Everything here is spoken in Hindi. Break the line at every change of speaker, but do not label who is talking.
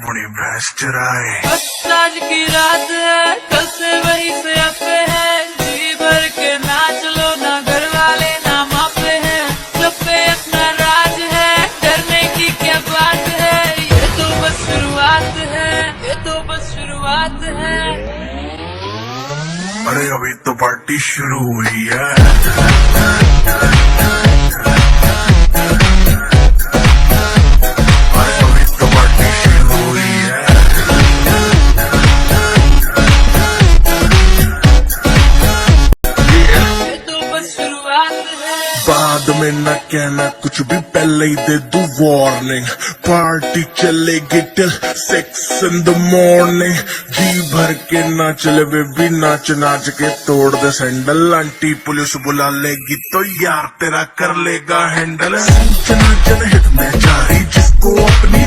अपनी भैंस चराए।
आज की रात है, कल से वही से अपे है, जी भर के नाच लो, ना घर वाले ना मापे हैं, सब पे अपना राज है, डरने की क्या बात है, ये तो बस शुरुआत है, ये तो बस शुरुआत है।
अरे अभी तो पार्टी शुरू हुई है।
ये तो बस शुरुआत है।
बाद में न कहना कुछ भी, पहले ही दे दूं वार्निंग। पार्टी चलेगी टिल 6 in the morning। जी भर के नाच ले बेबी, नाच नाच के तोड़ दे सैंडल। आंटी पुलिस बुला लेगी तो यार तेरा कर लेगा हैंडल। जनहित में जारी जिसको अपनी